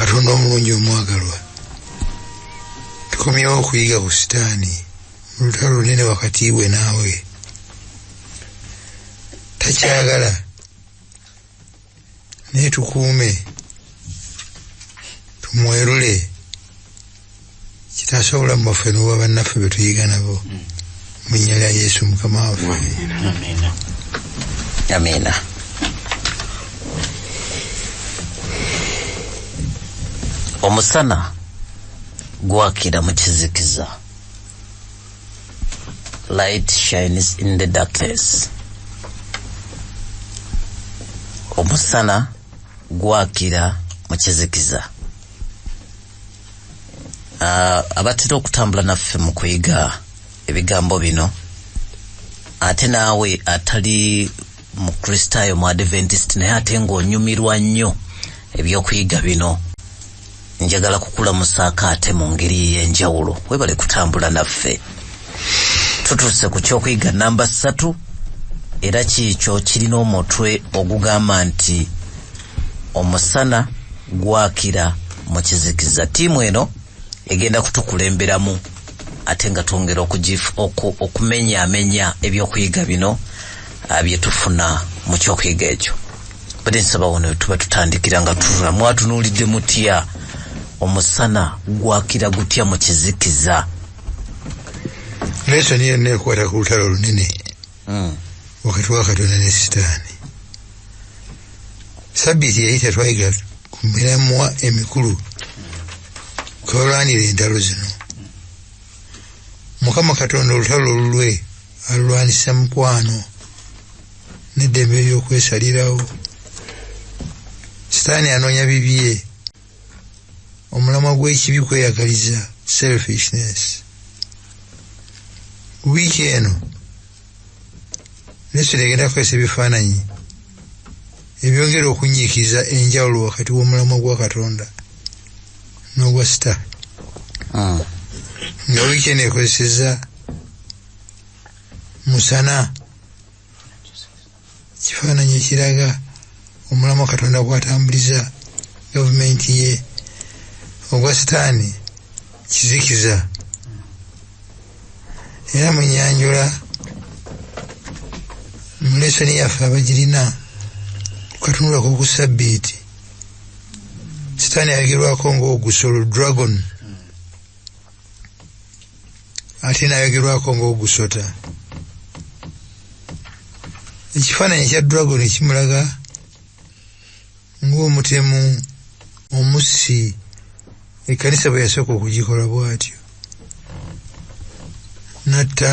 Katonda omulungi omwagalwa. Tukomyewo okuyiga ku Sitaani mu lutalo lunene wakati we naawe. Takyagala naye tukuume, tumwerule kitaasa obulamu bwaffe n'obwa bannaffe be tuyiga nabo mu linnya lya Yesu Mukama waffe. Amina. Amina. Omusana gwakira mu kizikiza. Light shines in the darkness. Omusana gwakira mu kizikiza. Abatera okutambula naffe mu kuyiga ebigambo bino, ate naawe atali mu Kristaayo mu Adventist naye ate ng'onyumirwa nnyo ebyokuyiga bino, njagala kukulamusaako ate mu ngeri y'enjawulo. Webale kutambula naffe. Tutuuse ku kyokuyiga namba 3, era kiikyo kirina omutwe ogugamba nti omusana gwakira mu kizikiza. Ttiimu eno egenda kutukulemberamu ate nga twongera okumenyaamenya ebyokuyiga bino bye tufuna mu kyokuyiga ekyo. Bade nsaba wano tuba tutandikira nga tutula mwatunuulidde mutya omusana gwakira gutya mu kizikiza. Lesoni yonna ekwata ku lutalo lunene wakati wa Katonda ne Sitaani. Sabbiiti yayita twayiga ku miramwa emikulu kwalwanira entalo zino. Mukama Katonda olutalo lulwe alulwanisa mukwano n'eddembe ly'okwesalirawo. Sitaani anoonya bibye, omulamwa gw'ekibi kweyagaliza, selfishness. Wiiki eno Lesoni egenda kukozesa ebifaananyi ebyongera okunyiikiriza enjawulo wakati w'omulamwa gwa Katonda n'ogwa Sitaani. Nga wiiki eno ekozeseza musana, kifaananyi ekiraga omulamwa Katonda bw'atambuliza gavumenti ye. Ogwa Sitaani kizikiza. Era mu nyanjula mu lesoni yaffe abagirina kukatunulako ku Sabbiiti, Sitaani ayogerwako ng'ogusolo, dragon, ate n'ayogerwako ng'ogusota. Ekifaananyi ekya dragon kimulaga ng'omutemu omussi. Ekkanisa bwe yasooka okugikola bw'atyo, natta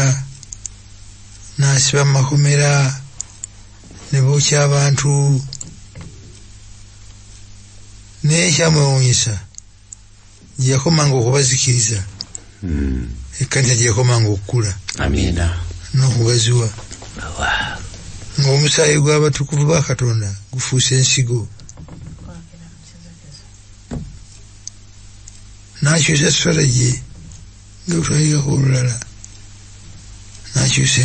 n'asiba mu makomera ne bookya abantu. Naye ekyamwewuunyisa gye yakomanga okubazikiriza, ekkanisa gye yakomanga okukula n'okugaziwa, ng'omusaayi gw'abatukuvu ba Katonda gufuuse ensigo. N'akyusa strategy nga butwayigako olulala, n'akyusa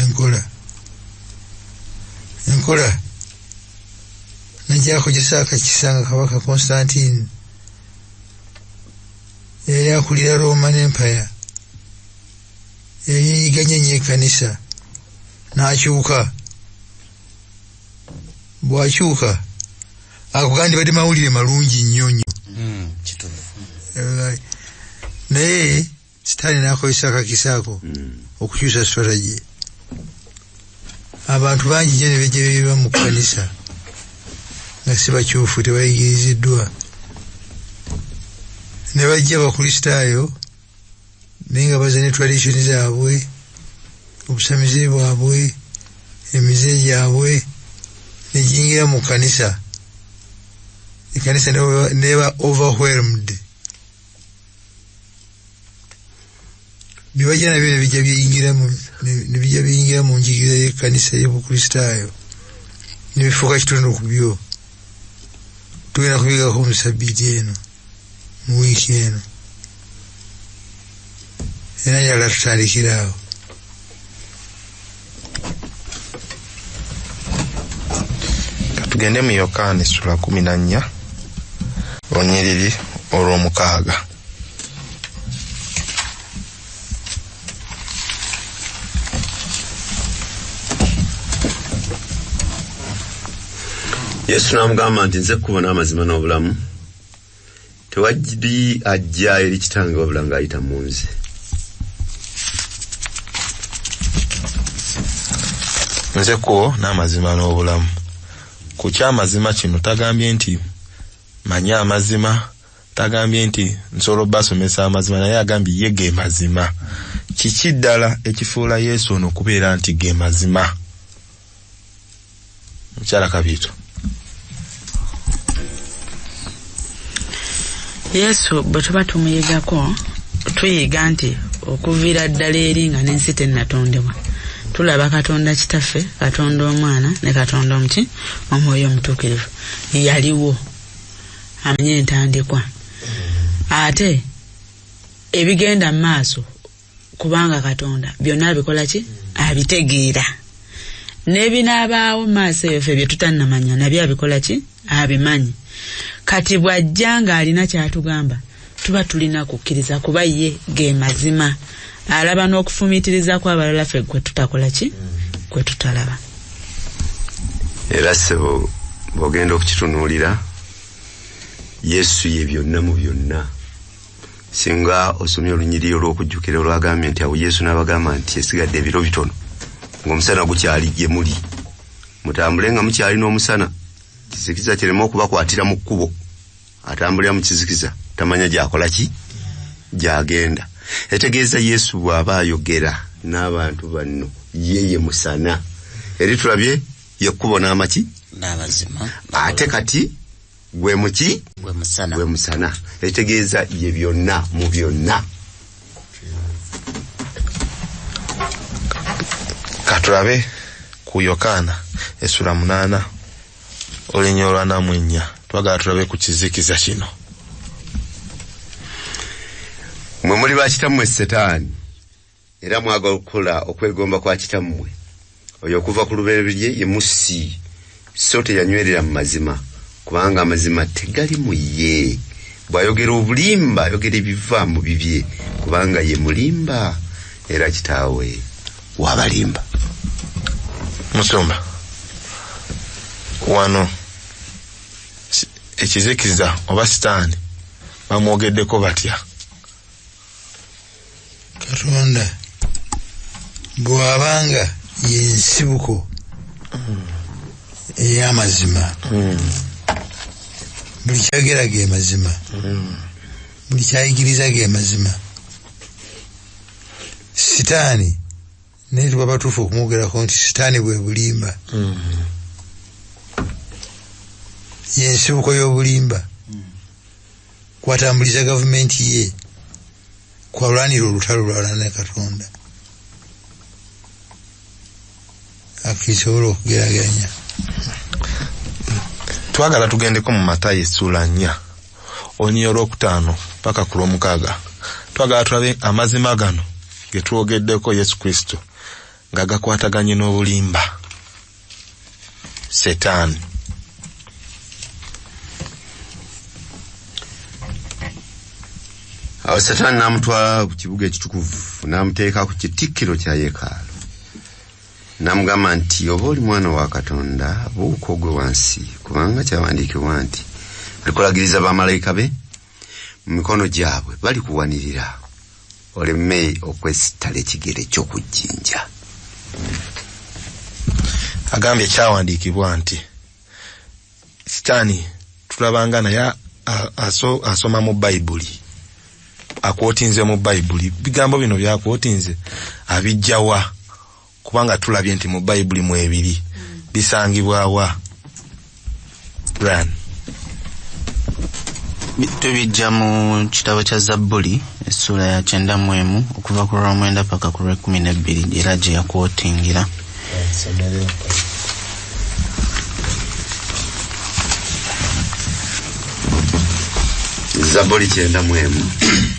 enkola najjakojesa akakisa nga Kabaka Constantine yali akulira Roman Empire yayiganye nnyo ekkanisa, n'akyuka. Bw'akyuka akugandi badde mawulire malungi nnyo nnyo. Naye Sitaani n'akozesa akakisa ako okukyusa strategy. Abantu bangi nnyo ne bejja mu kkanisa nga si bakyufu, tebayigiriziddwa. Ne bajja Abakristaayo naye nga baza ne tradition zaabwe, obusamize bwabwe, emize gyabwe, ne jingira mu kkanisa. Ekkanisa neba overwhelmed. Bibajja nabyo ne bijja biyingira mu njigiriza y'ekkanisa y'Obukristaayo ne bifuuka kitundu ku byo. Tugenda kubigako mu Sabbiiti eno, mu wiiki eno. Era njagala tutandikira awo. Tugende mu Yokaana essula 14 Olunyiriri olw'omukaaga. Yesu n'amugamba nti nze kkubo n'amazima n'obulamu. Tewajiri ajja eri kitange wabula ng'ayita mu nze. Nze kkubo n'amazima n'obulamu. Ku ky'amazima kino tagambye nti manya amazima, tagambye nti nsobola basomesa amazima, naye agambye ye ge mazima. Kiki ddala ekifuula Yesu ono okubeera nti ge mazima? Mukyala Kabiito. Yesu bwe tuba tumuyigako tuyiga nti okuviira ddala eri nga n'ensi tennatondebwa tulaba Katonda Kitaffe, Katonda Omwana ne Katonda Omwoyo Omutuukirivu yaliwo amanye entandikwa ate ebigenda mu maaso kubanga Katonda byonna abikola ki? Abitegeera. N'ebinaabaawo mu maaso eyo ffe bye tutannamanya nabyo abikola ki? Abimanyi. Kati bw'ajja ng'alina ky'atugamba tuba tulina kukkiriza kuba ye ge mazima. Alaba n'okufumiitiriza kw'abalala ffe gwe tutakola ki? Gwe tutalaba. Era ssebo bw'ogenda okukitunuulira Yesu ye byonna mu byonna. Singa osomye olunyiriri olw'okujjukira olwagambye nti awo Yesu n'abagamba nti esigadde ebiro bitono ng'omusana gukyali gye muli. Mutambule nga mukyali n'omusana. Kizikiza kirema okubakwatira mu kkubo. Atambulira mu kizikiza tamanya gy'akola ki? Gy'agenda. Etegeeza Yesu bw'aba ayogera n'abantu banno ye musana. Eri tulabye ye kkubo n'amaki? N'amazima. Ate kati gwe muki? Gwe musana. Gwe musana. Etegeeza ye byonna mu byonna. Katulabe ku Yokaana essula 8 olunyiriri olwa 4 twagala tulabe ku kizikiza kino. Mwe muli ba kitammwe Setaani era mwagala okukola okwegomba kwa kitammwe oyo okuva ku lubereberye ye musi so teyanywerera mu mazima kubanga amazima tegali mu ye. Bw'ayogera obulimba ayogera ebiva mu bibye kubanga ye mulimba era kitaawe w'abalimba. Musumba wano ekizikiza oba Setaani bamwogeddeko batya? Katonda bw'abanga yensibuko ey'amazima buli kyagera ge mazima buli kyayigiriza ge mazima. Setaani naye tuba batuufu okumwogerako nti Setaani bwe bulimba yensibuko y'obulimba kwatambuliza gavumenti ye kwalwanira olutalo lwalana ne Katonda akisobola okugeraganya. Twagala tugendeko mu Matayo essula 4 olunyiriri olw'okutaano paka ku lw'omukaaga. Twagala tulabe amazima gano ge twogeddeko Yesu Kristo nga gakwataganye n'obulimba Setaani. Awo Setaani n'amutwala ku kibuga ekitukuvu n'amuteeka ku kitikkiro kya yeekaalu n'amugamba nti oba oli mwana wa Katonda buuka ogwe wansi kubanga kyawandiikibwa nti alikulagiriza bamalayika be mu mikono gyabwe balikuwanirira oleme okwesittala ekigere ky'okujjinja. Agambye kyawandiikibwa nti Setaani tulabanga naye asoma mu Bayibuli akwotinze mu Bayibuli. Bigambo bino byakwotinze abijjawa kubanga tulabye nti mu Bayibuli mu ebiri bisangibwawa. Brian tubijja mu kitabo kya Zabbuli essula ya 91 okuva ku lwa 9 paka ku lwa 12 era gye yakwotingira. Zabbuli 91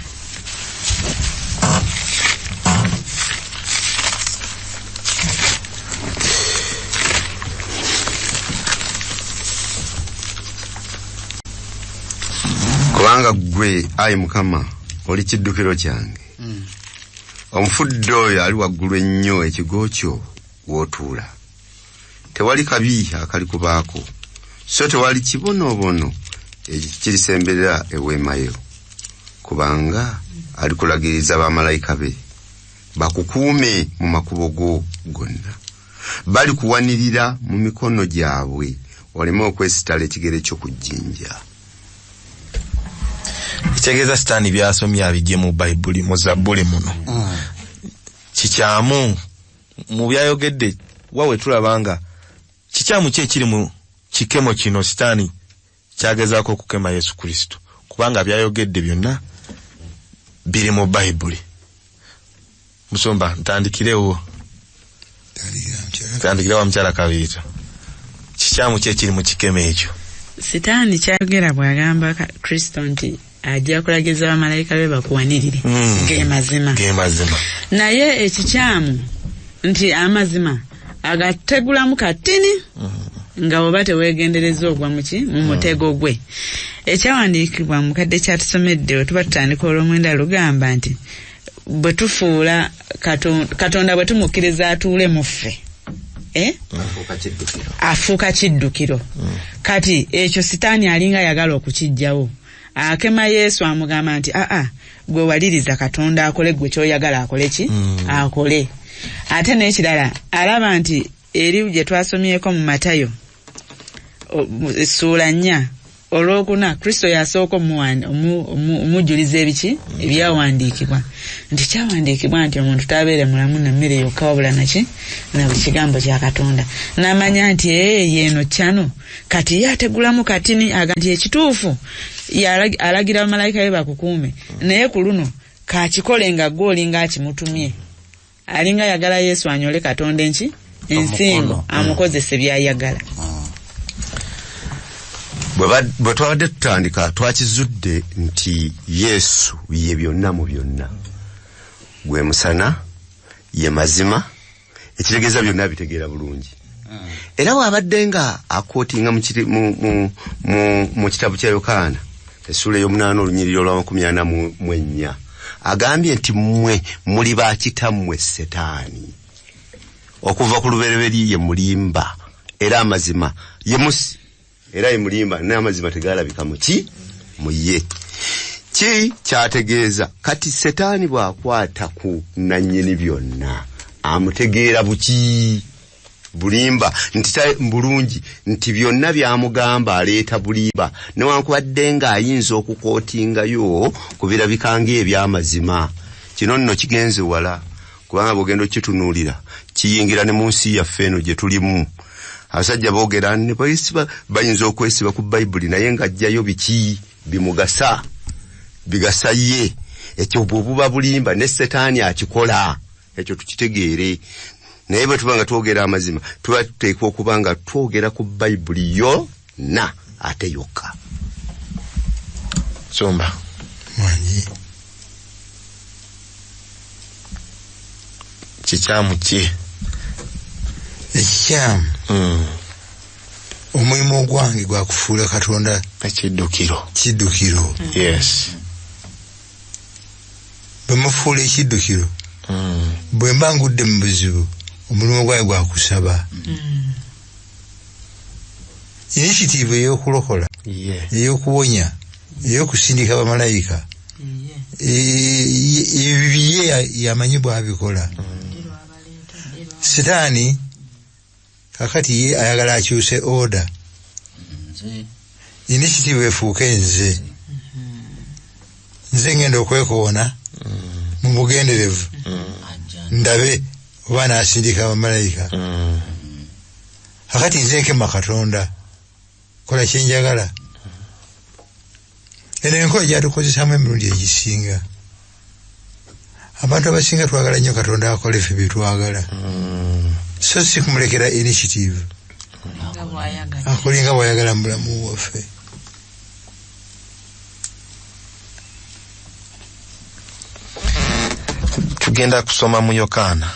kubanga gwe ayi Mukama oli kiddukiro kyange. Omufudde oyo ali waggulu ennyo ekigo kyo w'otuula. Tewali kabi akali kubaako, so tewali kibonoobono ekirisemberera eweema yo, kubanga alikulagiriza bamalayika be bakukuume mu makubo go gonna. Bali kuwanirira mu mikono gyabwe oleme okwesitala ekigere ky'okujjinja. Kitegeeza Sitaani byasomye abijje mu Bayibuli, mu Zabbuli muno. Kikyamu mu byayogedde wawe tulabanga kikyamu kye kiri mu kikemo kino Sitaani kyagezaako okukema Yesu Kristo, kubanga byayogedde byonna biri mu Bayibuli. Musomba ntandikirewo. Tandikirewo Mukyala Kabiito. Kikyamu kye kiri mu kikemo ekyo. Sitaani kyayogera bw'agamba Kristo nti ajja kulagiza bamalayika be bakuwanirire ng'emazima. Naye ekikyamu nti amazima agategulamu katini nga oba teweegendereza ogwa muki mu mutego gwe. Ekyawandiikibwa mu kadde kyatusomedde we tuba tutandika olw'omwenda lugamba nti bwe tufuula Katonda bwe tumukkiriza atuule mu ffe afuuka kiddukiro. Kati ekyo Sitaani alinga yagala okukijjawo. Akema Yesu amugamba nti gwe waliriza Katonda akole gwe kyoyagala akole ki akole. Ate n'ekirala alaba nti eri gye twasomyeko mu Matayo essuula 4 olwokuna Kristo yasooka omujjuliza ebiki ebyawandiikibwa nti kyawandiikibwa nti omuntu tabeere mulamu na mmere yokka wabula naki na buli kigambo kya Katonda. N'amanya nti yeeno kyano kati yategulamu katini aga nti ekituufu alagira bamalayika be bakukuume, naye ku luno kakikole nga gw'olinga akimutumye. Alinga yagala Yesu anyole Katonda ensingo amukozese byayagala. Bwe twabadde tutandika twakizudde nti Yesu ye byonna mu byonna. Gwe musana, ye mazima, ekitegeeza byonna bitegeera bulungi. Era wabadde nga akootinga mu kitabu kya Yokaana essuula y'omunaana olunyiriri olwa 44 agambye nti mmwe muli ba kitammwe Setaani. Okuva ku lubereberye ye mulimba era amazima ye musi era ye mulimba n'amazima tegalabika mu ye. Ki kyategeeza kati Setaani bw'akwata ku nannyini byonna amutegeera buki bulimba nti bulungi nti byonna byamugamba aleeta bulimba newankubadde ng'ayinza okukootingayo ku birabikanga eby'amazima. Kino nno kigenze wala kubanga bw'ogenda okitunuulira kiyingira ne mu nsi yaffe eno gye tulimu. Abasajja boogera ne bayinza okwesiba ku Bayibuli naye ng'ajjayo biki bimugasa bigasa ye. Ekyo bw'obuba bulimba ne Setaani akikola ekyo tukitegeere. Naye bwe tuba nga twogera amazima tuba tuteekwa okuba nga twogera ku Bayibuli yonna ate yokka. Somba Mwanyi kikyamu ki ekikyamu omulimu gwange gwa kufuula Katonda kiddukiro. Yes. Bwe mufuula ekiddukiro bwe mba ngudde mu buzibu omulimu gwange gwa kusaba. Initiative ey'okulokola ey'okuwonya ey'okusindika bamalayika ebiye yamanyi bw'abikola. Setaani kakati ye ayagala akyuse order. Initiative efuuke nze ngenda okwekoona mu bugenderevu ndabe oba n'asindika bamalayika. Kakati nze nkema Katonda kola kyenjagala. Eno enkola gyatukozesamu emirundi egisinga. Abantu abasinga twagala nnyo Katonda akola ffe bye twagala. So si kumulekera initiative akolinga bw'ayagala mu bulamu bwaffe. Tugenda kusoma mu Yokaana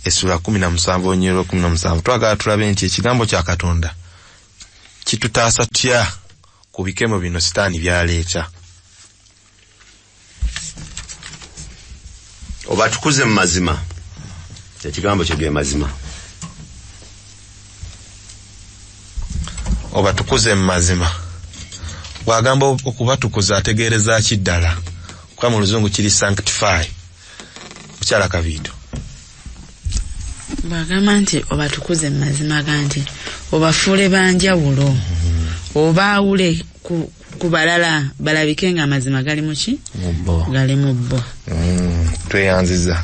essuula 17 onyero 17. Twagala tulabe nti ekigambo kya Katonda kitutaasa tutya ku bikemo bino Setaani byaleeta. obatukuze mu mazima ekigambo kye ge mazima obatukuze mu mazima bwagamba okubatukuza ategeereza kiddala kwa mu luzungu kiri sanctify mukyala Kaviito bwagamba nti obatukuze mu mazima ganti obafuule banjawulo obaawule ku balala balabike nga amazima gali muki gali mu bbo tweyanziza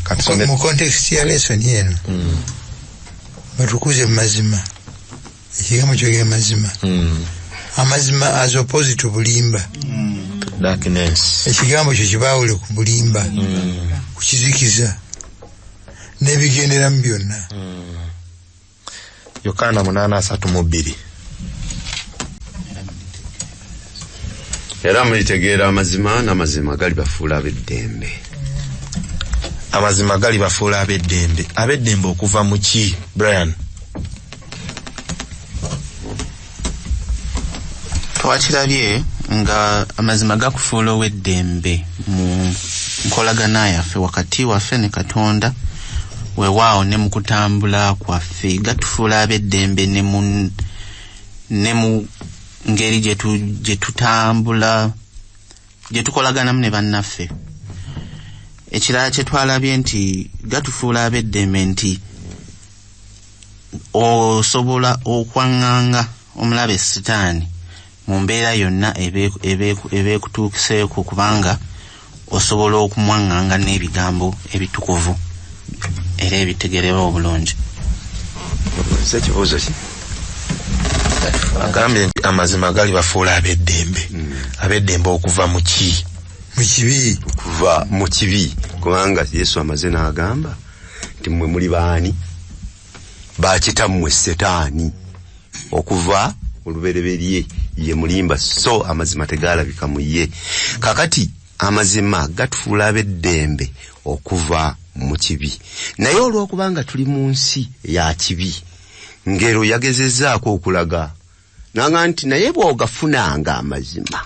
mu context ya lesson yeno batukuze mu mazima ekigambo kyoge mazima amazima as opposed to bulimba darkness ekigambo kyo kibaawule ku bulimba kukizikiza n'ebigenderamu byonna Yokaana 8:32 era mulitegeera amazima n'amazima gali bafuula ab'eddembe amazima gali bafuula ab'eddembe okuva mu ki Brian twakirabye nga amazima gakufuula ow'eddembe mu nkolagana yaffe wakati waffe ne Katonda weewaawo ne mu kutambula kwaffe gatufuula ab'eddembe ne mu ngeri gye tutambula gye tukolaganamu ne bannaffe ekirala kye twalabye nti gatufuula ab'eddembe nti osobola okwaŋŋanga omulabe Sitaani mu mbeera yonna ebeekutuukiseeko kubanga osobola okumwaŋŋanga n'ebigambo ebitukuvu era ebitegeerera obulungi ekibuuzo ki agambye nti amazima gali bafuula ab'eddembe okuva mu ki mu kibi kuva mu kibi kubanga Yesu amaze n'agamba nti mmwe muli baani bakitammwe Setaani okuva olubereberye ye mulimba so amazima tegalabika mu ye kakati amazima gatufuula ab'eddembe okuva mu kibi naye olw'okubanga tuli mu nsi ya kibi ngero yagezezzaako okulaga nanga nti naye bw'ogafunanga amazima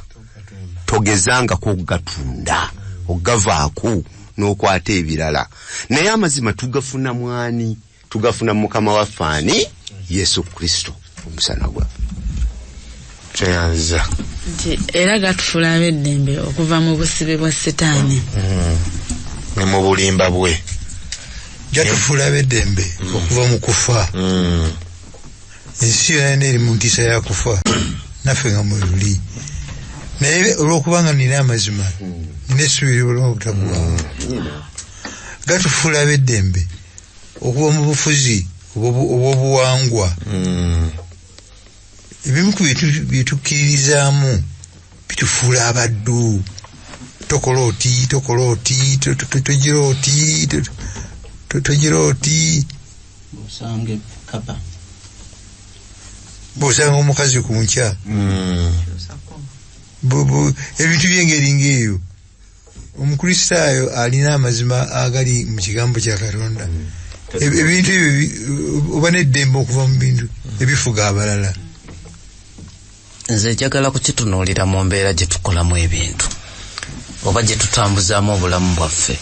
togezangako okugatunda ogavaako n'okwata ebirala naye amazima tugafuna mwani tugafuna Mukama waffe ani Yesu Kristo omusana gwa tweyanziza nti era gatufuula ab'eddembe okuva mu busibe bwa Setaani ne mu bulimba bwe gatufuula ab'eddembe okuva mu kufa ensi yonna neeri mu ntiisa ya kufa naffe nga mwe luli naye olw'okubanga nina amazima nina essuubi libulamu obutaggwaawo gatufuula ab'eddembe okuva mu bufuzi obw'obuwangwa ebimu ku byetukkiririzaamu bitufuula abaddu tokola oti togira oti bw'osanga omukazi ku nkya ebintu by'engeri ng'eyo omukristaayo alina amazima agali mu kigambo kya Katonda ebintu ebyo oba n'eddembe okuva mu bintu ebifuga abalala nze njagala kukitunuulira mu mbeera gye tukolamu ebintu oba gye tutambuzaamu obulamu bwaffe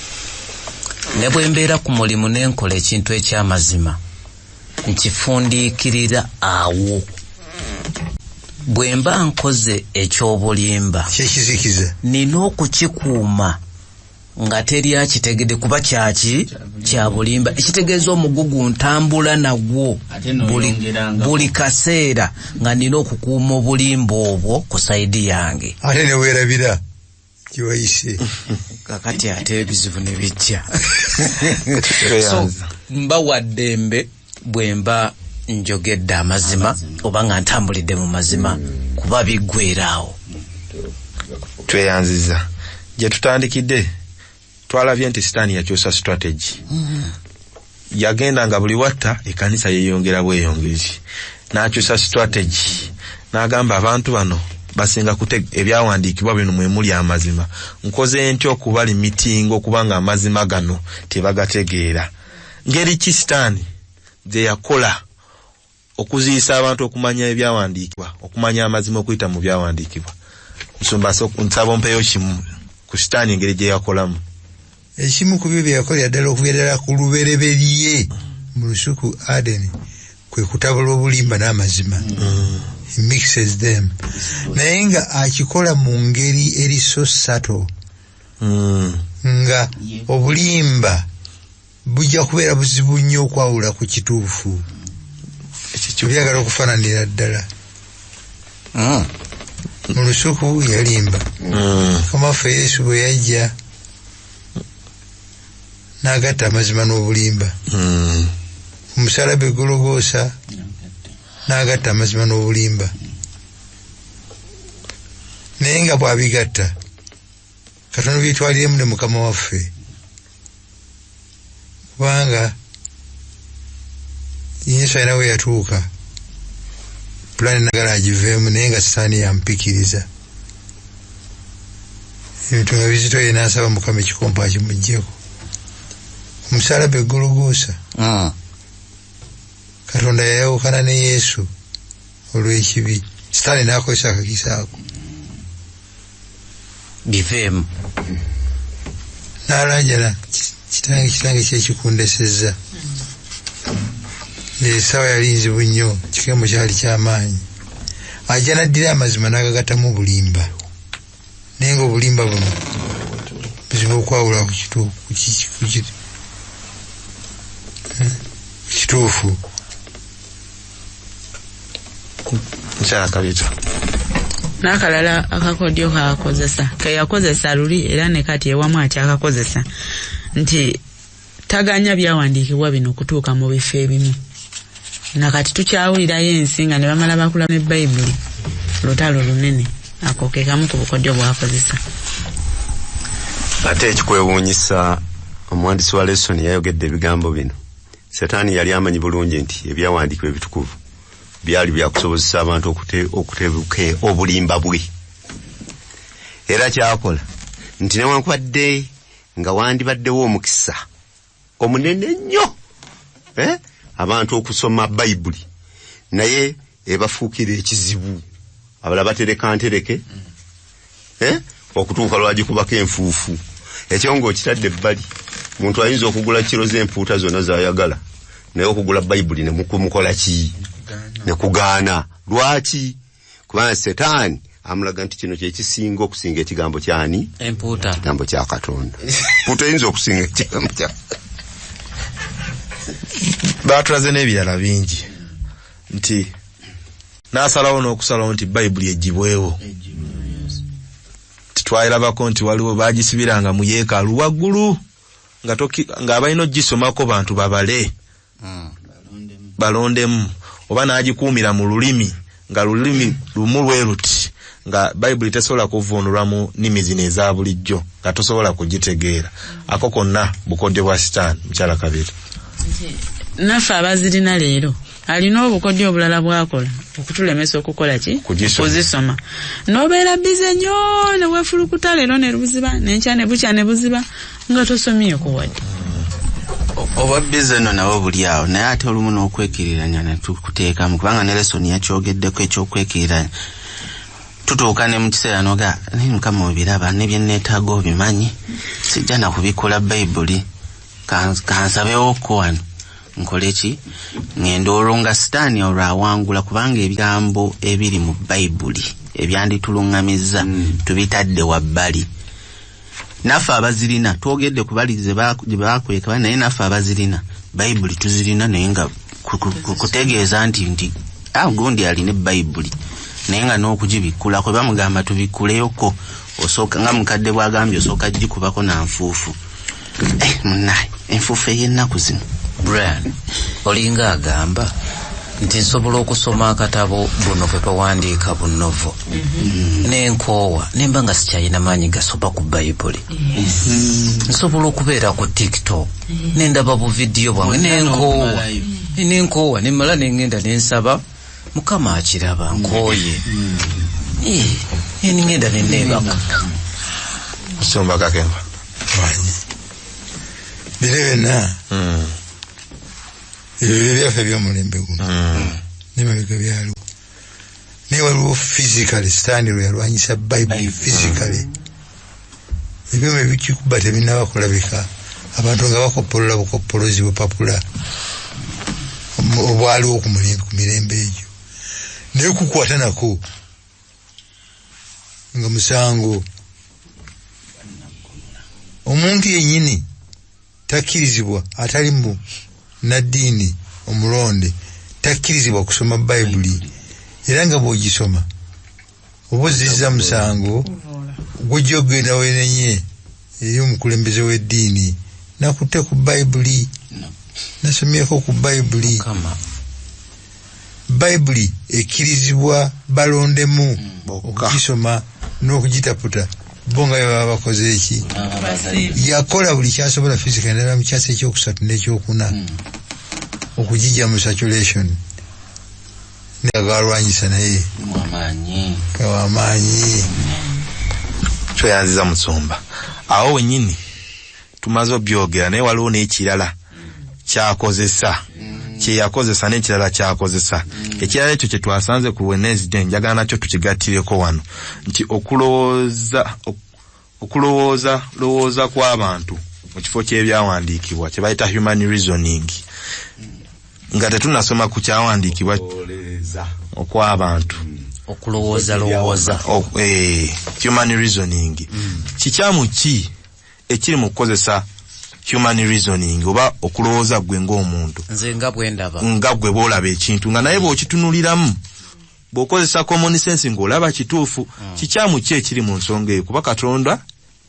ne bwe mbeera ku mulimu n'enkola ekintu eky'amazima nkifundiikirira awo bwe mba nkoze eky'obulimba kyekizikiza nina okukikuuma nga teri akitegedde kuba kyaki kya bulimba ekitegeeza omugugu ntambula nagwo buli kaseera nga nina okukuuma obulimba obwo ku sayidi yange ate ne weerabira kiwayise kakati ate ebizibu ne bijja so mba waddembe bwe mba njogedde amazima oba nga ntambulidde mu mazima kuba biggweeraawo tweyanziza gye tutandikidde twalabye nti Sitaani yakyusa strategy yagenda nga buli watta ekkanisa yeeyongera bweyongezi n'akyusa strategy n'agamba abantu bano basinga ebyawandiikibwa bino mwe muli amazima nkoze ntya okubali mitingo okubanga amazima gano tebagategeera ngeri ki Sitaani gye yakola okuziisa abantu okumanya ebyawandiikibwa okumanya amazima okuyita mu byawandiikibwa nsaba ompeeyo kimu ku Sitaani engeri gye yakolamu ekimu ku byo byakolera ddala okubeerera ku lubereberye mu lusuku Adeni kwe kutabula obulimba n'amazima. He mixes them. Naye nga akikola mu ngeri eri so subtle. Nga obulimba bujja kubeera buzibu nnyo okwawula ku kituufu. Byagala okufaananira ddala. Mu lusuku yalimba. Omaffe Yesu bwe yajja n'agatta amazima n'obulimba. Omusaalaba Gologoosa n'agatta amazima n'obulimba. Naye nga bw'abigatta Katonda byetwaliremu ne Mukama waffe, kubanga Yesu alina we yatuuka pulaani nagala agiveemu, naye nga Sitaani yampikiriza. Ebintu nga bizitoye n'asaba Mukama ekikompo akimuggyeko. Omusaalaba Gologoosa Katonda yayawukana ne Yesu olw'ekibi. Sitaani n'akozesa akakisa ako biveemu n'alanjala kitange kyekikundesezza. Essaawa yali nzibu nnyo, kikembo kyali ky'amaanyi. Ajja n'addira amazima n'agagattamu obulimba, naye nga obulimba buno buzibu okwawula ku kituufu. Mukyala Kabita. N'akalala akakodyo kakozesa keyakozesa luli era ne kati ewamu akyakakozesa nti taganya byawandiikibwa bino kutuuka mu bifo ebimu. Nakati tukyawulirayo ensi nga ne bamala bakulama Ebbayibuli lutalo lunene. Ako ke kamu ku bukodyo bwakozesa. Ate ekikwewuunyisa, omuwandiisi wa lesoni yayogedde ebigambo bino. Setaani yali amanyi bulungi nti ebyawandiikibwa ebitukuvu byali byakusobozesa abantu okutebuka obulimba bwe. Era kyakola nti newankubadde nga wandibaddewo omukisa omunene nnyo abantu okusoma Bayibuli, naye ebafuukira ekizibu. Abala batereka ntereke okutuuka lwagikubako enfuufu. Ekyo ng'okitadde ebbali, muntu ayinza okugula kiro z'empuuta zonna z'ayagala, naye okugula Bayibuli ne mukumukola ki? Ne kugaana. Lwaki? Kubanga Setaani amulaga nti kino kyekisinga okusinga ekigambo kyani? Empuuta. Ekigambo kya Katonda. Empuuta eyinza okusinga ekigambo kya Baatulaze n'ebirala bingi nti n'asalawo n'okusalawo nti Bayibuli eggibwewo. Titwalirabako nti waliwo baagisibiranga mu yeekaalu waggulu nga abalina ogisomako bantu babale balondemu, oba n'agikuumira mu lulimi nga lulimi lumu lwe luti, nga Bayibuli tesobola kuvuunulwa mu nnimi zino eza bulijjo nga tosobola kugitegeera. Ako konna bukodyo bwa Sitaani. Mukyala Kabira. Naffe abazirina leero alina obukodyo obulala bwakola okutulemesa okukola ki? Kuzisoma. N'obeera bize nnyo ne weefulukuta leero ne buziba, n'enkya ne bukya ne buziba nga tosomyeko wadde. Oba bize no nawo buli awo, naye ate olumu n'okwekiriranya ne tukuteekamu, kubanga ne lesoni yakyogeddeko ekyokwekiriranya. Tutuuka ne mu kiseera noga naye Mukama obiraba ne bye neetaaga obimanyi, sijja na kubikola Bayibuli, kansabewo ko wano nkole ki? Ngenda olwo Sitaani olwo awangula, kubanga ebigambo ebiri mu Bayibuli ebyandituluŋŋamizza tubitadde wabbali. Naffe abazirina twogedde kubalize baakweka, naye naffe abazirina Bayibuli tuzirina, naye nga kutegeeza nti gundi alina Bayibuli naye nga n'okugibikula kwe bamugamba tubikuleyoko, osooka nga mukadde bwagambye osooka gikubako na nfuufu. Munnaye enfuufu ey'ennaku zino. Brian, olinga agamba nti nsobola okusoma akatabo buno kwe bawandiika bunovo n'enkoowa nemba nga sikyalina maanyi gasoma ku Bayibuli. Nsobola okubeera ku TikTok nendaba bu vidiyo bwange n'enkoowa nemala nengenda nensaba Mukama akiraba nkooye. Nengenda nenneebaka. Musumba Kakemba. Birena. Ebyo byaffe by'omulembe guno nemabega byaliwo, naye waliwo physically Sitaani lwe yalwanyisa Bayibuli physically. ebyuma ebikikuba tebinaba kulabika abantu nga bakoppolola bukoppolozi bupapula obwaliwo ku mirembe egyo naye kukwata nako nga musango omuntu yennyini takkirizibwa atali mu naddiini omulonde takkirizibwa kusoma bayibuli era nga bw'ogisoma oba ozizza musango gujja okugenda wenenye eri omukulembeze w'eddiini nakutte ku bayibuli nasomyeko ku bayibuli bayibuli ekkirizibwa balondemu okugisoma n'okugitaputa bo nga baba bakoze eki yakola buli kyasobola fizika ndala mu kyasa ekyokusatu n'ekyokuna okugijja mu saturation negalwanyisa naye wamaanyi kyoyanziza Musumba awo wennyini tumaze obyogera naye waliwo n'ekirala kyakozesa kyeyakozesa n'ekirala kyakozesa ekirala ekyo kye twasanze ku Wednesday njagala nakyo tukigattireko wano nti okulowooza kw'abantu mu kifo ky'ebyawandiikibwa kye bayita human reasoning nga tetunasoma ku kyawandiikibwa okw'abantu okulowooza human reasoning kikyamu ki ekiri mu kukozesa human reasoning oba okulowooza gwe ng'omuntu nze nga bwendaba nga gwe boolaba ekintu nga naye bw'okitunuliramu bw'okozesa common sense ng'olaba kituufu kikyamu ki ekiri mu nsonga eyo kuba Katonda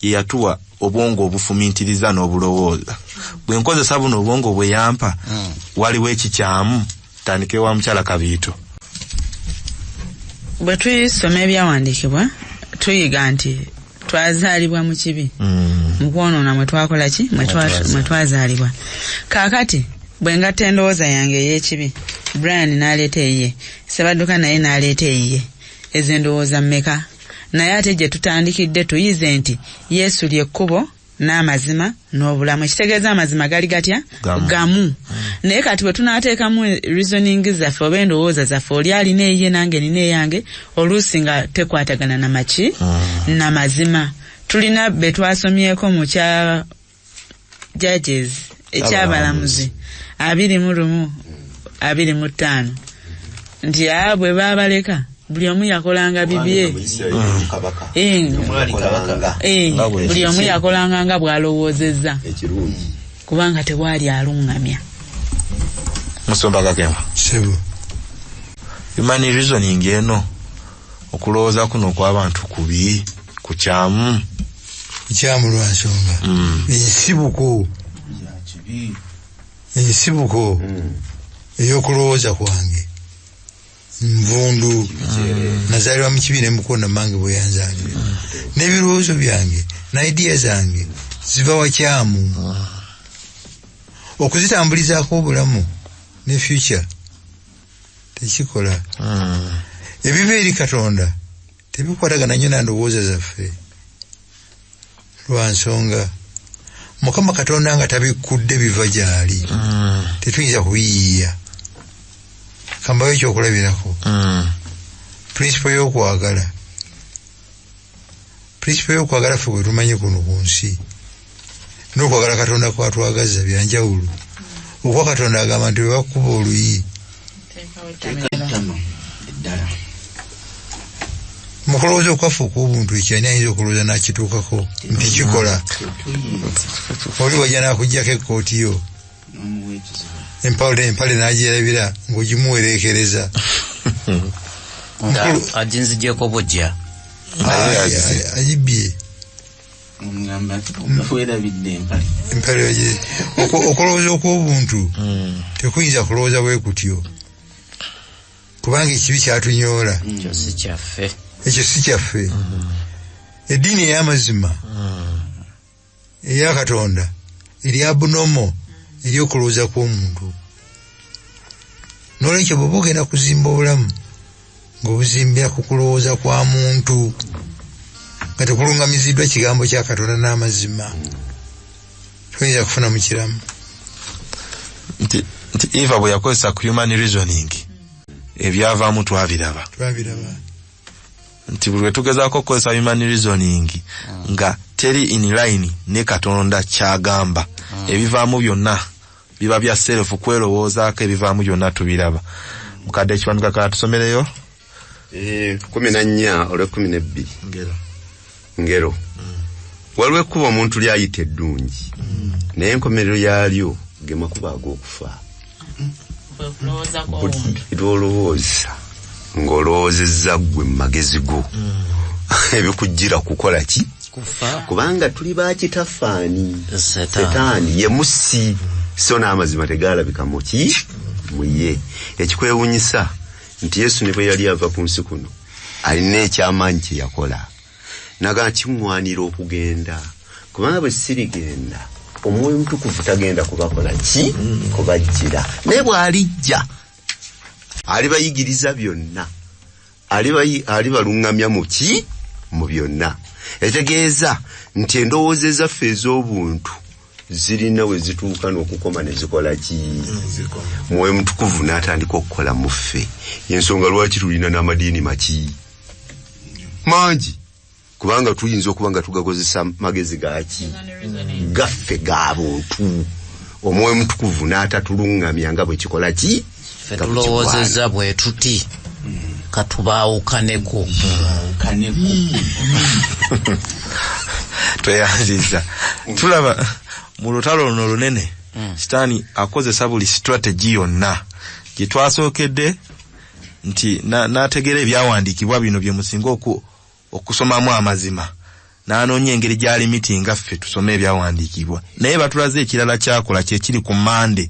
ye yatuwa obwongo obufumintiriza n'obulowooza bwe nkozesa buno obwongo bwe yampa waliwo ekikyamu tandike wa mukyala Kabiito bwe tuyisoma ebyawandiikibwa tuyiga nti twazaalibwa mu kibi mu kwonoona mwe twakola ki mwe twazaalibwa kaakati bwe ngatta endowooza yange ey'ekibi Brian n'aleeta eyiye Sebadduka naye n'aleeta eyiye ezo endowooza mmeka naye ate gye tutandikidde tuyize nti Yesu ly'ekkubo n'amazima n'obulamu ekitegeeza amazima gali gatya gamu naye kati bwe tunaateekamu reasoning zaffe oba endowooza zaffe oli alina eyiye nange nina eyange oluusi nga tekwatagana na maki na mazima tulina be twasomyeko mu kya Judges ekyabalamuzi 21-25 nti bwe baabaleka buli omu yakolanga bibye buli omu yakolanga nga bw'alowoozezza kubanga tewali aluŋŋamya. Musumba Kakema sebo human reasoning eno okulowooza kuno kw'abantu kubi kukyamu lwa nsonga ensibuko ey'okulowooza kwange nvundu nazaalibwa mu kibi nemukonda mange bwe yanzaalira n'ebirowoozo byange na idea zange ziva wakyamu okuzitambulizaako obulamu ne future tekikola ebiva eri Katonda tebikwatagana nnyo na ndowooza zaffe lwa nsonga Mukama Katonda nga tabikkudde biva gy'ali tetuyinza kuyiiya kambayo ekyokulabirako principle y'okwagala ffe bwe tumanyi kuno ku nsi n'okwagala Katonda kwatwagaza byanjawulo okwa Katonda agamba nti bwe bakkuba oluyi mu kulowooza okwaffe okw'obuntu ekyani ayinza okulowooza n'akituukako nti kikola oli wajja n'akuggyako ekkooti yo empale n'agyerabira ng'ogimuwereekereza aginzigyeko bujja agibbye empale okulowooza okw'obuntu tekuyinza kulowooza bwe kutyo kubanga ekibi kyatunyoola ekyo si kyaffe eddiini ey'amazima eya Katonda eri abunomo eri okulowooza kw'omuntu n'olwekyo bw'oba ogenda kuzimba obulamu ng'obuzimbira ku kulowooza kwa muntu nga tekulungamiziddwa kigambo kya Katonda n'amazima tuyinza kufuna mu kiramu nti Eva bwe yakozesa ku human reasoning ebyavaamu twabiraba nti buli lwe tugezaako okukozesa human reasoning nga teri in line ne Katonda kyagamba. Ebivaamu byonna biba bya self kwerowoozaako, ebivaamu byonna tubiraba. Mukadde ekiwandiiko ka tusomereyo 14 olwe 12 ngero. Waliwo ekkubo omuntu lyayita eddungi, naye enkomerero yaalyo ge makubo ag'okufa. Olowooza ng'olowoozezza ggwe mu magezi go ebikujjira kukola ki? Kubanga tuli bakitafaani. Setaani ye musi, so n'amazima tegaalabika mu ki? Mu ye. Ekikwewuunyisa nti Yesu ne bwe yali ava ku nsi kuno alina ekyamaanyi kye yakola. Naga kiŋŋwanira okugenda, kubanga bwe sirigenda Omwoyo Mutukuvu tagenda kubakola ki? Kubajjira. Naye bw'alijja alibayigiriza byonna, alibalungamya mu ki? Mu byonna. Etegeeza nti endowooza ezaffe ez'obuntu zirina we zituuka n'okukoma ne zikola ki? Mwoyo Mutukuvu n'atandika okukola mu ffe. Y'ensonga lwaki tulina n'amadiini maki? Mangi. Kubanga tuyinza okuba nga tugakozesa magezi gaki? Gaffe g'abuntu. Omwoyo Mutukuvu n'atatulungamya nga bwe kikola ki? Tulowoozezza bwe tuti katubaawukaneko. Tweyanziza. Tulaba mu lutalo luno lunene Sitaani akozesa buli strategy yonna gye twasookedde nti n'ategeera ebyawandiikibwa bino bye musinga okusomamu amazima, n'anoonya engeri gy'alimitinga ffe tusome ebyawandiikibwa. Naye batulaze ekirala kyakola kye kiri ku Mande.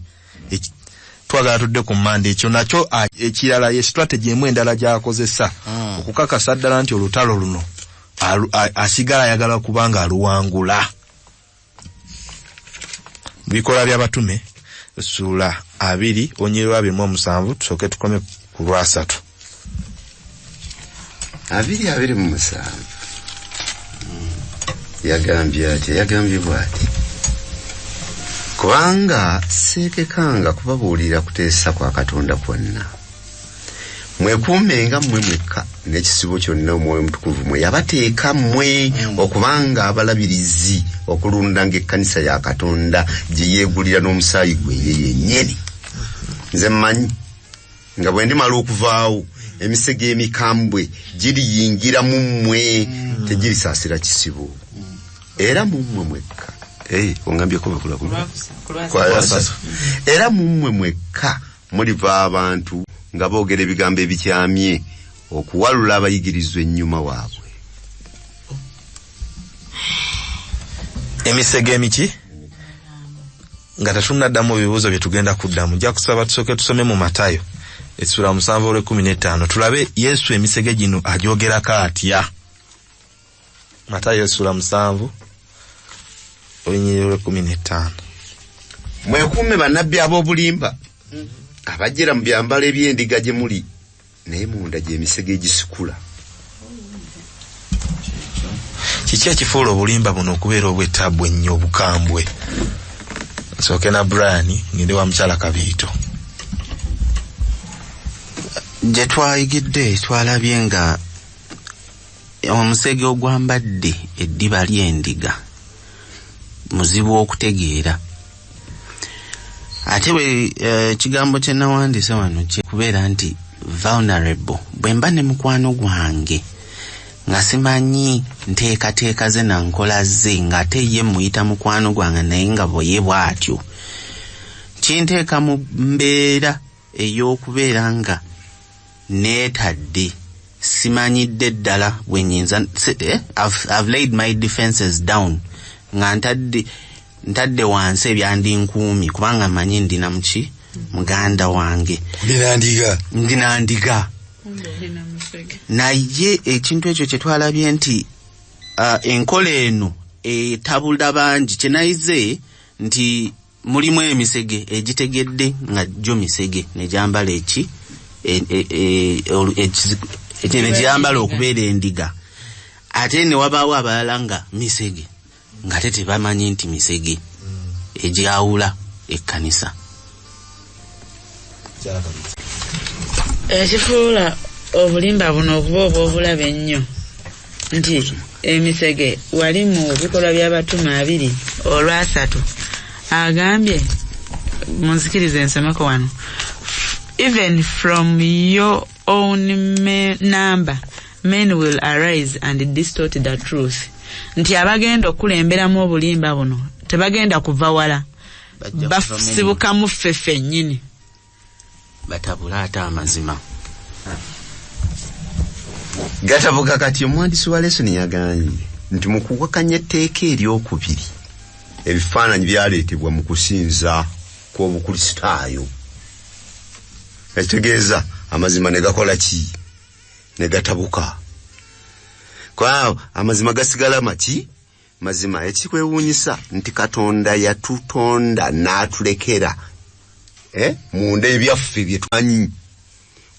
Twagala tudde ku Mande, ekyo nakyo ekirala ye strategy emu endala gy'akozesa okukakasa ddala nti olutalo luno asigala ayagala kubanga aluwangula. Bikola by'Abatume ssuula 2:27 tusooke tukome ku lwa 3. 2:27 yagambye bw'ati: kubanga seekekanga kubabuulira kuteesa kwa Katonda kwonna, mwekuumenga mmwe mwekka n'ekisibo kyonna Omwoyo Mutukuvu mwe yabateeka mmwe okubanga abalabirizi okulundanga ekkanisa ya Katonda gye yeegulira n'omusaayi gwe yennyini. Nze mmanyi nga bwe ndimala okuvaawo emisege emikambwe giriyingira mu mmwe, tegirisaasira kisibo. Era mu mmwe mwekka ongambyeko bakula era mu mmwe mwekka muliva abantu nga boogera ebigambo ebikyamye okuwalula abayigirizwa ennyuma waabwe. Emisege emiki nga tetunnaddamu ebibuuzo bye tugenda kuddamu, nja kusaba tusooke tusome mu Matayo essula 7:15 tulabe Yesu emisege gino agyogerako atya. Matayo essula 7:15. Mwekuume bannabbi ab'obulimba abajjira mu byambalo eby'endiga gye muli, naye munda gy'emisege egisikula. Kiki ekifuula obulimba buno okubeera obwettabwe ennyo obukambwe? Nsooke na Brian ngende wa mukyala Kabiito. Gye twayigidde twalabye nga omusege ogwambadde eddiba ly'endiga muzibu okutegeera. Ate bwe ekigambo kye nawandiise wano kubeera nti vulnerable. Bwe mba ne mukwano gwange nga simanyi nteekateeka ze na nkola ze, ng'ate ye muyita mukwano gwange naye nga bwe bw'atyo, kinteeka mu mbeera ey'okubeera nga neetadde simanyidde ddala bwe nnyinza. I've laid my defenses down, nga ntadde wansi ebyandinkuumi, kubanga manyi ndina muki muganda wange ndina ndiga. Naye ekintu ekyo kye twalabye nti enkola eno etabula bangi, kye nayize nti mulimu emisege egitegedde nga gyo misege nejambala nejambala okubeera endiga, ate ne wabaawo abalala nga misege nga tebamanyi nti misege egyawula ekkanisa. Ekifuula obulimba buno okuba obw'obulabe ennyo nti emisege wali mu bikolwa by'abatume 2 olwasatu agambye munzikirize nsomeko wano even from your own number men will arise and distort the truth nti abagenda okulemberamu obulimba buno tebagenda kuva wala basibuka mu ffeffe nnyini batabula ata amazima gatabuka kati omwandisi wa lesoni yagambye nti mu kuwakanya etteeka eryokubiri ebifaananyi byaleetebwa mu kusinza kw'obukristaayo ekitegeeza amazima ne gakola ki ne gatabuka kwa amazima gasigala maki mazima ekikwewuunyisa nti Katonda yatutonda n'atulekera munda ebyaffe bye tumanyi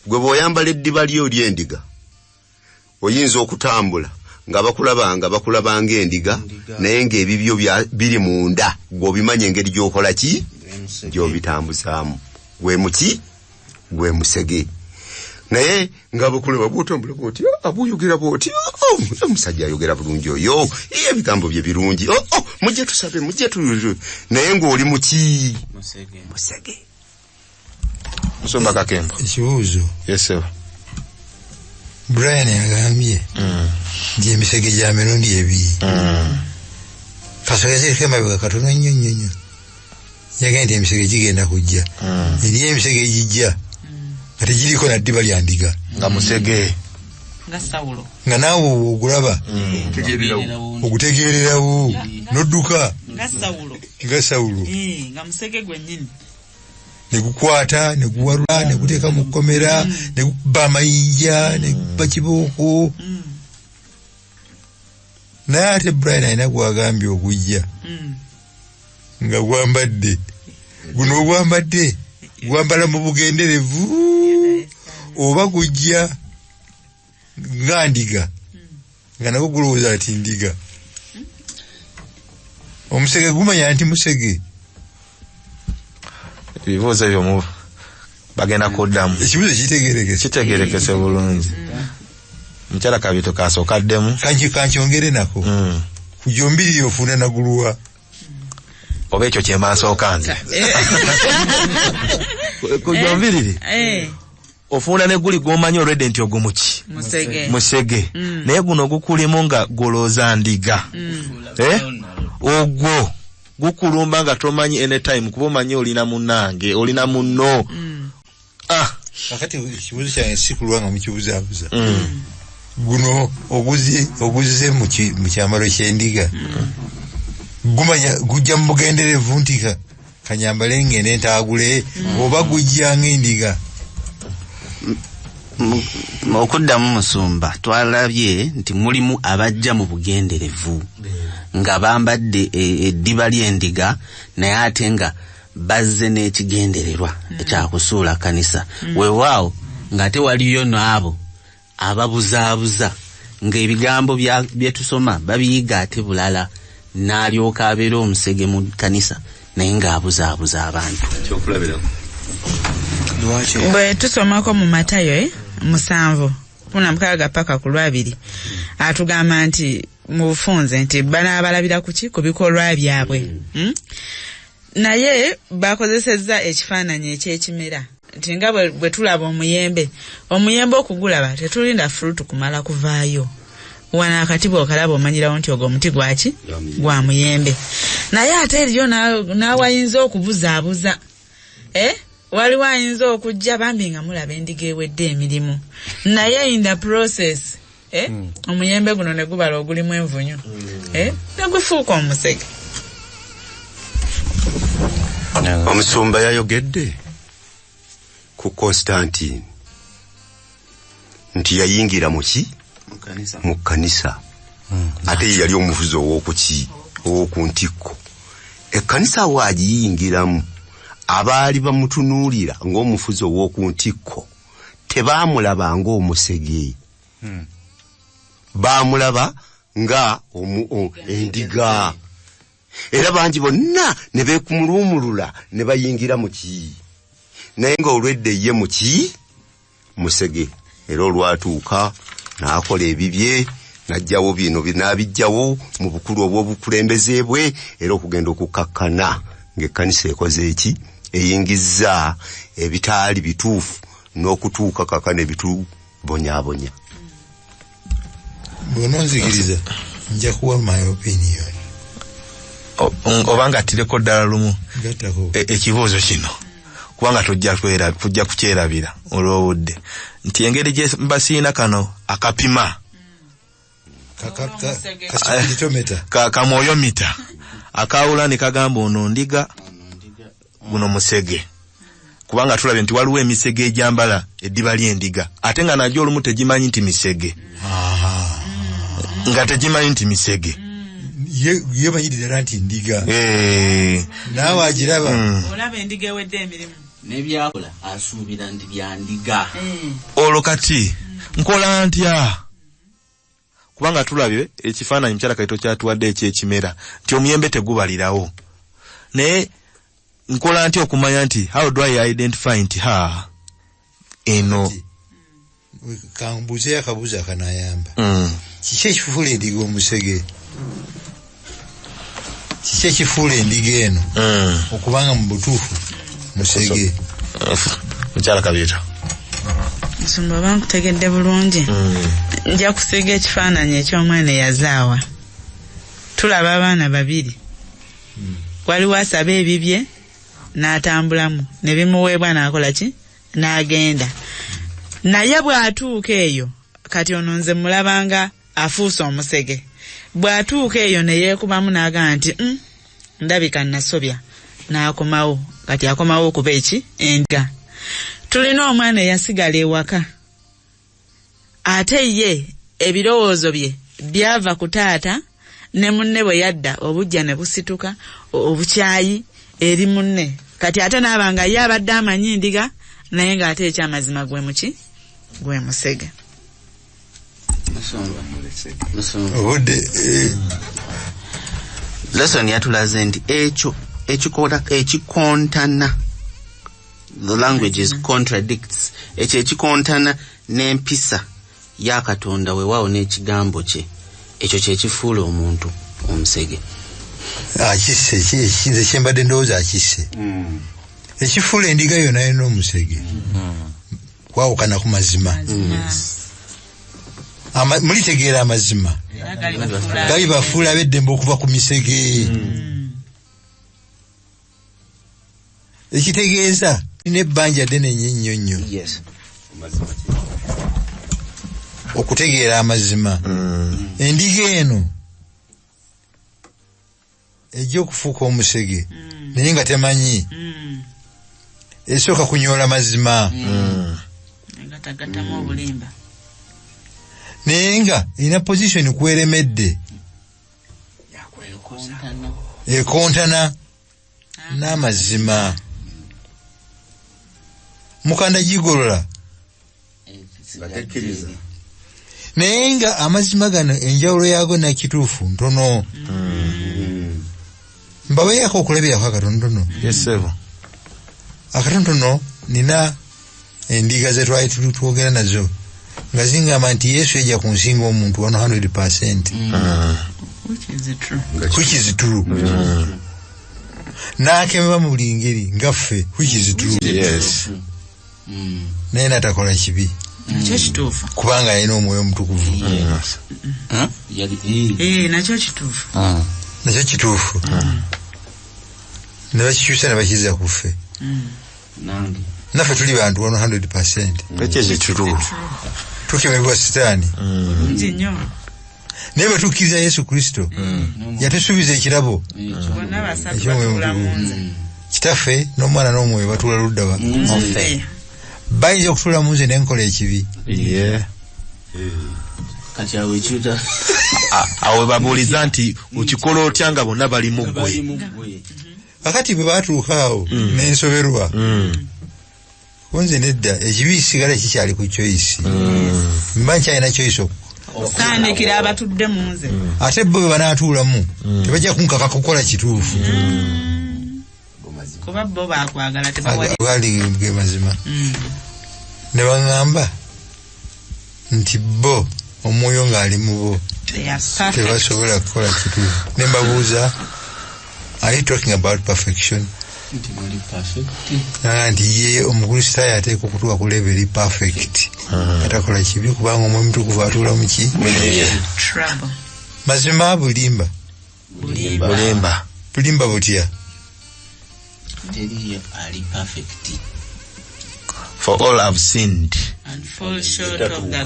gwe bw'oyambala eddiba lyo ly'endiga oyinza okutambula nga bakulaba ng'endiga naye ng'ebibyo biri munda gw'obimanyi engeri gy'okola ki gy'obitambuzaamu gwe muki gwe musege naye nga bakulaba bw'otambula bw'oti abuyogera bw'oti omusajja ayogera bulungi oyo ebigambo bye birungi mujje tusabe mujje naye ng'oli muki musege Musomba Kakembo ekibuuzo yes sir Brian yagambye nti emisege gya mirundi ebiri kasoya zirike mabega katono nnyo yagambye nti emisege gigenda kujja eriyo emisege egijja nga tegiriko na ddiba lya ndiga nga musege nga Sawulo nga naawe ogulaba ogutegeererawo nodduka nga Sawulo nga musege gwennyini negukwata neguwarula neguteeka mu kkomera negubba amayinja negubba kibooko naye ate Brian alina gwagambye okujja nga gwambadde guno ogwambadde gwambala mu bugenderevu oba gujja nga ndiga nga nabwo gulowooza ati ndiga omusege gumanya nti musege ebibuuzo ebyo bagenda kuddamu ekibuuzo kitegeerekese bulungi mukyala Kabito kasookaddemu kankyongere nako kujombirire ofuna naguluwa oba ekyo kyemansooka nze kujombirire ofuna ne guli gwomanyi olwedde nti ogwo muki musege naye guno gukulimu nga golooza ndiga ogwo gukulumba nga tomanyi anytime kuba omanyi olina munnange olina munno kakati ekibuuzo kyange sikulwa nga mukibuzaabuza guno oguze mu kyambalo ky'endiga gumanya gujja mu bugenderevu nti kanyambale ngende ntaagule oba gujja ng'endiga okuddamu Musumba twalabye nti mulimu abajja mu bugenderevu nga bambadde eddiba ly'endiga naye ate nga bazze n'ekigendererwa ekyakusuula kanisa weewaawo ng'ate waliyo n'abo ababuzaabuza ng'ebigambo bye tusoma babiyiga ate bulala n'alyoka abeera omusege mu kanisa naye ng'abuzaabuza abantu bwe tusomako mu Matayo 7:16 paka ku 2 atugamba nti mu bufunze nti banaabalabira kuki ku bikolwa byabwe naye bakozesezza ekifaananyi eky'ekimera nti nga bwe tulaba omuyembe okugulaba tetulinda fruit kumala kuvaayo wana akati bw'okalaba omanyirawo nti ogwo omuti gwaki gwa muyembe naye ate eriyo n'awayinza okubuzaabuza waliwo ayinza okujja bambi nga mulaba endiga ewedde emirimu naye in the process omuyembe guno ne gubala ogulimu envunyu ne gufuuka omusege Omusumba yayogedde ku Constantine nti yayingira mu kanisa ate yali omuvuzi ow'okuntikko ekkanisa waagiyingiramu abaali bamutunuulira ng'omufuzi ow'okuntikko tebaamulaba ng'omusege baamulaba nga endiga era bangi bonna ne beekumulumulula ne bayingira naye ng'olwedde ye musege era olwatuuka n'akola ebibye najjawo bino binabijjawo mu bukulu obw'obukulembeze bwe era okugenda okukakkana ng'ekkanisa ekoze eki eyingizza ebitaali bituufu n'okutuuka kakana ebitubonyaabonya. bw'ononzikiriza nja kuwa my opinion obanga attireko ddala lumu gattako ekibuuzo kino kubanga tujja kukyerabira olw'obudde nti engeri gye mbasiina kano akapima kamwoyo mita akawula ne kagamba ono ndiga guno musege kubanga tulabye nti waliwo emisege ejambala eddiba ly'endiga ate nga najjo olumu tegimanyi nti misege nga tegimanyi nti misege ye bayirira nti ndiga naawe agiraba olaba endiga ewedde emirimu n'ebyakola asuubira nti byandiga olwo kati nkola ntya kubanga tulabye ekifaananyi mukyala Kaito kyatuwadde ekyekimera nti omuyembe tegubalirawo naye nkola ntya okumanya nti how do I identify nti eno kambuze akabuuzo akanayamba kiki ekifuula endiga omusege kiki ekifuula endiga eno okubanga mu butuufu musege mukyala Kabiita nsumba bankutegedde bulungi nja kusiga ekifaananyi eky'omwana eyazaawa tulaba abaana babiri waliwo asaba ebibye n'atambulamu ne bimuweebwa n'akola ki n'agenda naye bw'atuuka eyo kati ono nze mulabanga afuuse omusege bw'atuuka eyo ne yeekubamu n'agamba nti ndabika nasobya n'akomawo kati akomawo okuba eki endiga. Tulina omwana eyasigala ewaka ate ye ebirowoozo bye byava ku taata ne munne bwe yadda obujja ne busituka obukyayi eri munne kati ate n'abanga ye abadde amanyi ndiga naye ng'ate ekyamazima gwe muki gwe musege. obudde lesson yatulaze nti ekyo ekikontana the language is contradicts ekyo ekikontana n'empisa ya Katonda weewaawo n'ekigambo kye ekyo kyekifuula omuntu omusege. akisse nze kyembadde ndowooza akisse ekifuula endiga yonna yonna omusege kwawukana ku mazima mulitegeera amazima gali bafuula ab'eddembe okuva ku misege ekitegeeza n'ebbanja ddene ennyo nnyo okutegeera amazima. Endiga eno ejja okufuuka omusege naye nga temanyi esooka kunyoola mazima naye nga erina position kweremedde ekontana n'amazima mukanda gigolola naye nga amazima gano enjawulo yaago nakituufu ntono mbaweeko okulabirako akatonotono akatonotono nina endiga ze twali twogera nazo nga zingamba nti Yesu yajja kunsinga omuntu 100%. Which is true. N'akemeba mu buli ngeri ngaffe which is true. Naye natakola kibi nakyo kituufu kubanga alina omwoyo omutukuvu. Nakyo kituufu nakyo kituufu ne bakikyusa ne bakiza ku ffe naffe tuli bantu 100%. ekyo true tukebebwa sitaani naye bwe tukkiriza Yesu Kristo yatusuubiza ekirabo kitaffe n'omwana n'omwoyo batuula ludda wa bayinza okutuula mu nze nenkola ekibi kati awo ekyuta awo babuuliza nti okikola otya nga bonna bali mu ggwe kakati bwe batuuka awo n'ensoberwa kunze nedda ekibi kisigala kikyali ku choice mba nkyalina choice saanikira abatudde mu nze ate bo bwe banaatuulamu tebajja kunkaka kukola kituufu kuba bo baakwagala tebawali ge mazima ne baŋŋamba nti bo omwoyo ng'ali mu bo they are perfect. tebasobola kukola kituufu. Ne mbabuuza, are you talking about perfection? Nti ye omukristaayo ateeka okutuuka ku level eri perfect. Atakola kibi kubanga omwoyo omutukuvu atuula mu ki? Mazima bulimba. Bulimba butya? For all have sinned and fall short of the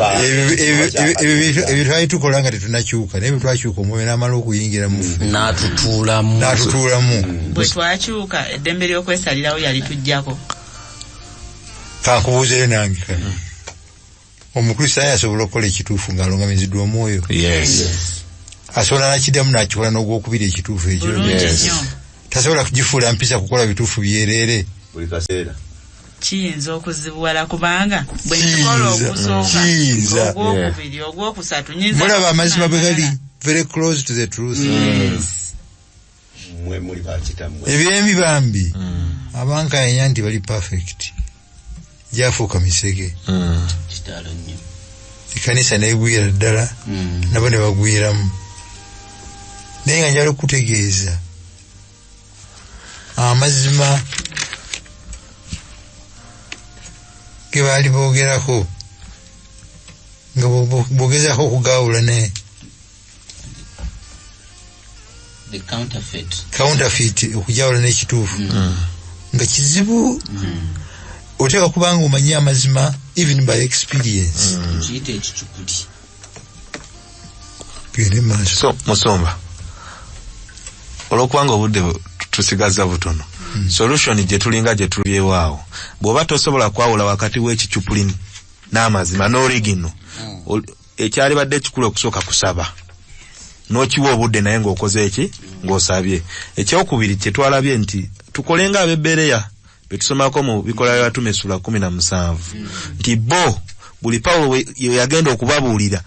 ebyo twali tukola nga tetunakyuka naye bwe twakyuka omwoyo n'amala okuyingira mu ffe n'atutuulamu. Bwe twakyuka eddembe ly'okwesalirawo yali tujjako. Kankubuuzeyo nange kano, omukristaayo asobola okukola ekituufu ng'alongamiziddwa omwoyo? Asobola nakiddamu n'akikola n'ogwokubiri ekituufu ekyo? Tasobola kugifuula mpisa kukola bituufu byereere buli kaseera? Kiyinza okuzibuwala kubanga bwe nkola okusooka ogwokubiri ogwokusatu nyinza mulaba amazima bwe gali very close to the truth. Mwe muli bakitammwe ebyembi bambi abankanya nti bali perfect gyafuuka misege. Kitalo nnyo. Ekkanisa neegwira ddala nabo ne bagwiramu. Naye nga njala okutegeeza amazima ge baali boogerako nga boogezako okugaawula ne The counterfeit okujaawula n'ekituufu nga kizibu. Oteeka kubanga omanyi amazima even by experience. Kiyite ekicupuli. Gende maaso. So Musomba, olwokubanga obudde tusigaza butono, solution gye tulinga gye tulyewo bw'oba tosobola kwawula wakati w'ekicupuli n'amazima n'origino, ekyali badde kikulu okusooka kusaba n'okiwa obudde naye ng'okoze eki ng'osabye. Ekyokubiri kye twalabye nti tukolenga ab'ebbereya betusomako mu bikola by'abatume Sula 17 nti bo buli Pawulo yagenda okubabuulira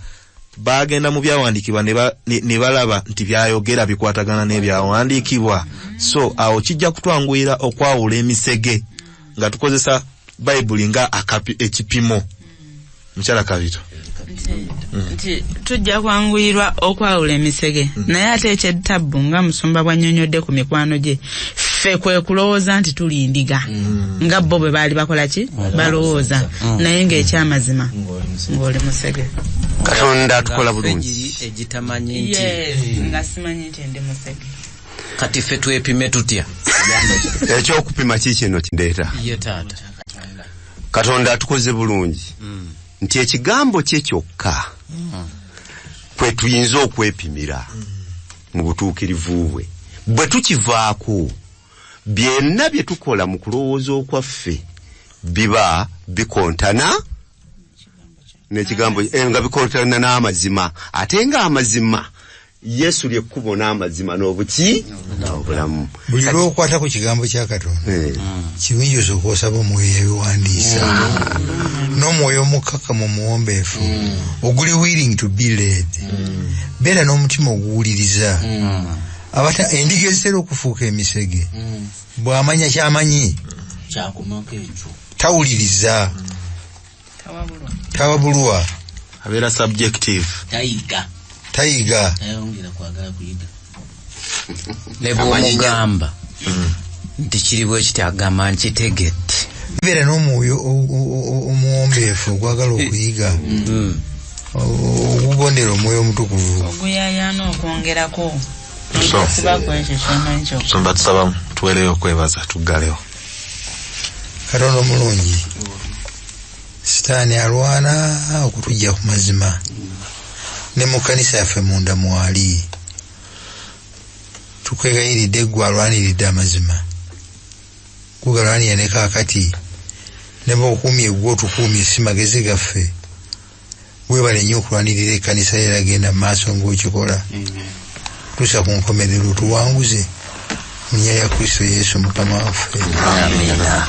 bagenda mu byawandiikibwa ne balaba nti byayogera bikwatagana n'ebyawandiikibwa. So awo kijja kutwanguyira okwawula emisege nga tukozesa Bayibuli nga ekipimo. Mukyala Kabito, nti tujja kwanguyirwa okwawula emisege naye ate ekyettabu nga Musumba bwannyonnyodde ku mikwano gye ffe kwe kulowooza nti tuli ndiga nga bo bwe baali bakola ki balowooza naye ng'ekyamazima ng'oli musege. Katonda atukola bulungi egitamanyi nti nga simanyi nti ndi musege. kati ffe twepime tutya? Ekyokupima kikino kindeeta ye taata Katonda atukoze bulungi nti ekigambo kye kyokka kwe tuyinza okwepimira mu butuukirivu bwe. Bwe tukivaako byonna bye tukola mu kulowooza okwaffe biba bikontana n'ekigambo nga bikontana n'amazima. Ate nga amazima Yesu lyekkubo n'amazima n'obuki n'obulamu. Buli lw'okwata ku kigambo kya Katonda kirungi osooka osaba omwoyo yabiwandiisa n'omwoyo omukakamu omuwombeefu oguli willing to be led. Beera n'omutima oguwuliriza. Endiga ezitera okufuuka emisege bw'amanya kyamanyi tawuliriza, tawabulwa, abeera subjective, tayiga. ne bw'omugamba nti kiri bwe kiti agamba nkitegedde. Beera n'omwoyo omuwombeefu ogwagala okuyiga ogugondera omwoyo omutukuvu oguyayaana okwongerako. Musomba tusaba tuweereyo okwebaza tuggalewo. Katonda omulungi, sitaani alwana okutujja ku mazima ne mu kkanisa yaffe munda mwali. Tukwegayiridde gwe alwaniridde amazima, gugalwanira ne kaakati ne bw'okuumye gwe otukuumye si magezi gaffe. Weebale nnyo okulwanirira ekkanisa era genda mu maaso ng'okikola. Tusa ku nkomerero tuwanguze mu nnya ya Kristo Yesu Mukama waffe. Amina.